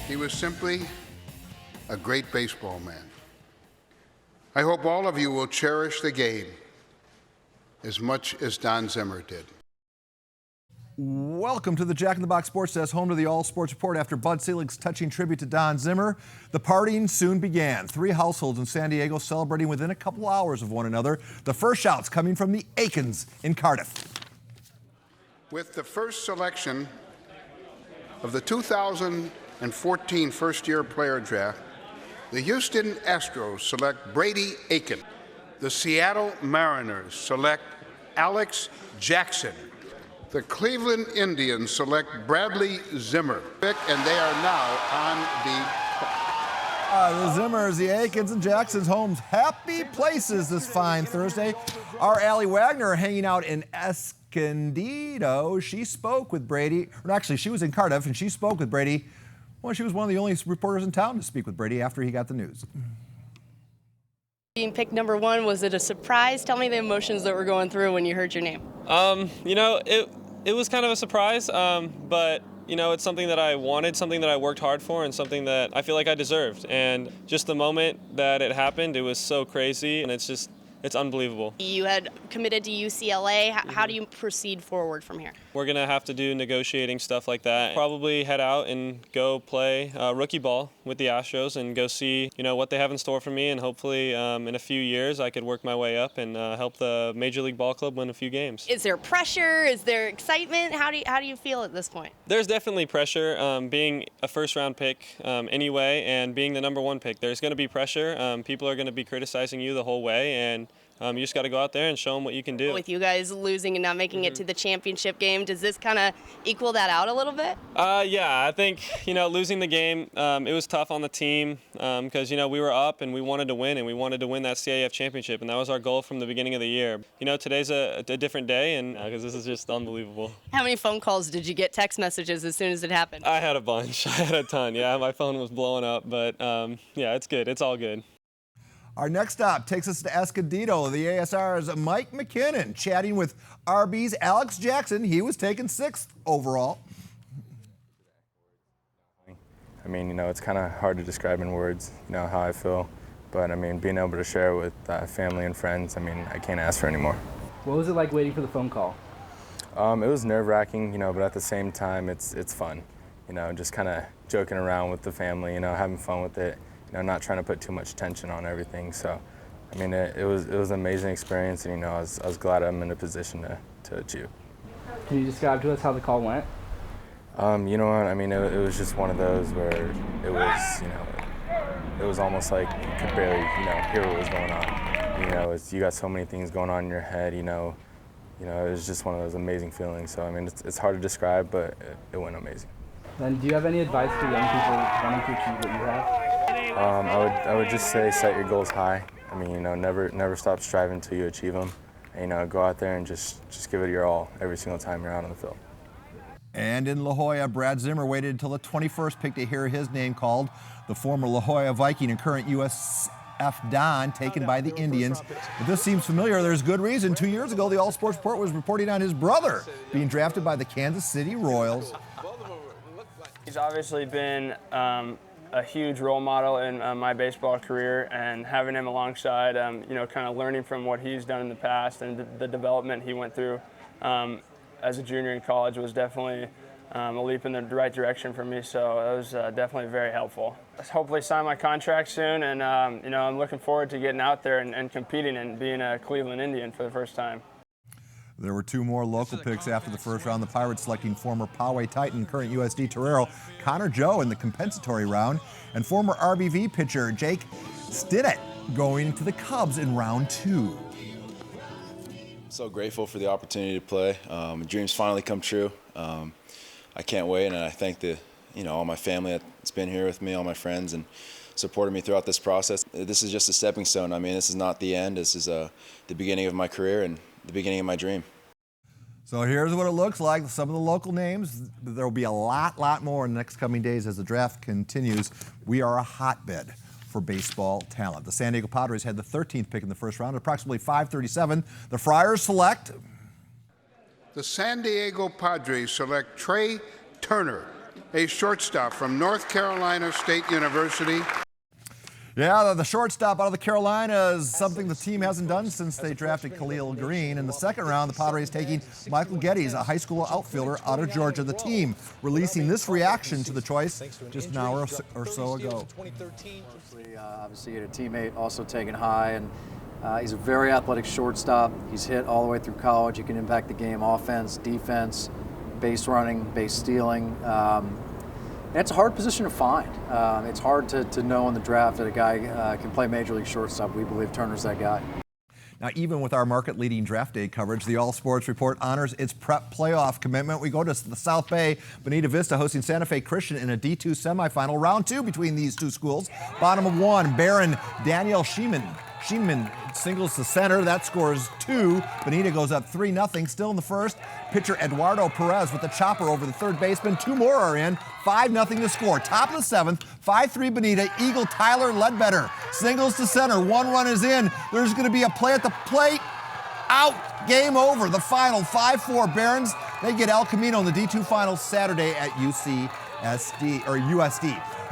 He was simply a great baseball man. I hope all of you will cherish the game as much as Don Zimmer did. Welcome to the Jack in the Box Sports Desk, home to the All Sports Report. After Bud Selig's touching tribute to Don Zimmer, the partying soon began. 3 households in San Diego celebrating within a couple hours of one another. The first shouts coming from the Aikens in Cardiff. With the first selection of the 2014 first-year player draft, the Houston Astros select Brady Aiken. The Seattle Mariners select Alex Jackson. The Cleveland Indians select Bradley Zimmer, and they are now on the Zimmers, the Aikens, and Jackson's homes. Happy places this fine Thursday. Our Allie Wagner hanging out in Escondido. She spoke with Brady, or actually she was in Cardiff, and she spoke with Brady. Well, she was one of the only reporters in town to speak with Brady after he got the news. Being picked number 1, was it a surprise? Tell me the emotions that were going through when you heard your name. You know, it was kind of a surprise, but you know, it's something that I wanted, something that I worked hard for, and something that I feel like I deserved. And just the moment that it happened, it was so crazy, and it's unbelievable. You had committed to UCLA. How do you proceed forward from here? We're going to have to do negotiating stuff like that. Probably head out and go play rookie ball with the Astros and go see, you know, what they have in store for me. And hopefully in a few years I could work my way up and help the Major League Ball Club win a few games. Is there pressure? Is there excitement? How do you feel at this point? There's definitely pressure. Being a first-round pick anyway, and being the number 1 pick, there's going to be pressure. People are going to be criticizing you the whole way, and you just got to go out there and show them what you can do. With you guys losing and not making it to the championship game, does this kind of equal that out a little bit? Yeah, I think, you know, losing the game, it was tough on the team because, you know, we were up and we wanted to win, and we wanted to win that CAF championship, and that was our goal from the beginning of the year. You know, today's a different day, and because this is just unbelievable. How many phone calls did you get, text messages, as soon as it happened? I had a bunch. I had a ton. Yeah, my phone was blowing up, but yeah, it's good. It's all good. Our next stop takes us to Escondido. The ASR's Mike McKinnon chatting with RB's Alex Jackson. He was taken 6th overall. I mean, you know, it's kind of hard to describe in words, you know, how I feel. But, I mean, being able to share with family and friends, I mean, I can't ask for any more. What was it like waiting for the phone call? It was nerve-wracking, you know, but at the same time, it's fun. You know, just kind of joking around with the family, you know, having fun with it. You know, not trying to put too much tension on everything. So, I mean, it was an amazing experience, and you know, I was glad I'm in a position to achieve. Can you describe to us how the call went? You know what? I mean, it was just one of those where it was, you know, it was almost like you could barely, you know, hear what was going on. You know, you got so many things going on in your head. You know, it was just one of those amazing feelings. So, I mean, it's hard to describe, but it went amazing. Then, do you have any advice for young people wanting to achieve what you have? I would just say set your goals high. I mean, you know, never stop striving until you achieve them. And, you know, go out there and just give it your all every single time you're out on the field. And in La Jolla, Brad Zimmer waited until the 21st pick to hear his name called. The former La Jolla Viking and current USF Don taken by the Indians. If this seems familiar, there's good reason. 2 years ago, the All Sports Report was reporting on his brother being drafted by the Kansas City Royals. He's obviously been a huge role model in my baseball career, and having him alongside, you know, kind of learning from what he's done in the past and the development he went through as a junior in college was definitely a leap in the right direction for me. So it was definitely very helpful. Hopefully sign my contract soon, and you know, I'm looking forward to getting out there and competing and being a Cleveland Indian for the first time. There were 2 more local picks after the first round. The Pirates selecting former Poway Titan, current USD Torero Connor Joe in the compensatory round, and former RBV pitcher Jake Stinnett going to the Cubs in round 2. So grateful for the opportunity to play. Dreams finally come true. I can't wait, and I thank all my family that's been here with me, all my friends, and supported me throughout this process. This is just a stepping stone. I mean, this is not the end. This is the beginning of my career and the beginning of my dream. So here's what it looks like. Some of the local names. There will be a lot more in the next coming days as the draft continues. We are a hotbed for baseball talent. The San Diego Padres had the 13th pick in the first round at approximately 5:37. The Friars select. The San Diego Padres select Trey Turner, a shortstop from North Carolina State University. Yeah, the shortstop out of the Carolinas, something the team hasn't done since they drafted Khalil Green. In the second round, the Padres taking Michael Geddes, a high school outfielder out of Georgia. The team releasing this reaction to the choice just an hour or so ago. Obviously, he had a teammate also taken high, and he's a very athletic shortstop. He's hit all the way through college. He can impact the game, offense, defense, base running, base stealing. And it's a hard position to find. It's hard to know in the draft that a guy can play Major League shortstop. We believe Turner's that guy. Now, even with our market-leading draft day coverage, the All Sports Report honors its prep playoff commitment. We go to the South Bay, Bonita Vista hosting Santa Fe Christian in a D2 semifinal. Round 2 between these two schools. Bottom of 1, Baron Daniel Sheeman singles to center. That scores 2. Bonita goes up 3-0. Still in the first. Pitcher Eduardo Perez with the chopper over the third baseman. 2 more are in. 5-0 to score. Top of the 7th. 5-3 Bonita. Eagle Tyler Ledbetter singles to center. 1 run is in. There's going to be a play at the plate. Out. Game over. The final 5-4 Barons. They get El Camino in the D2 finals Saturday at USD.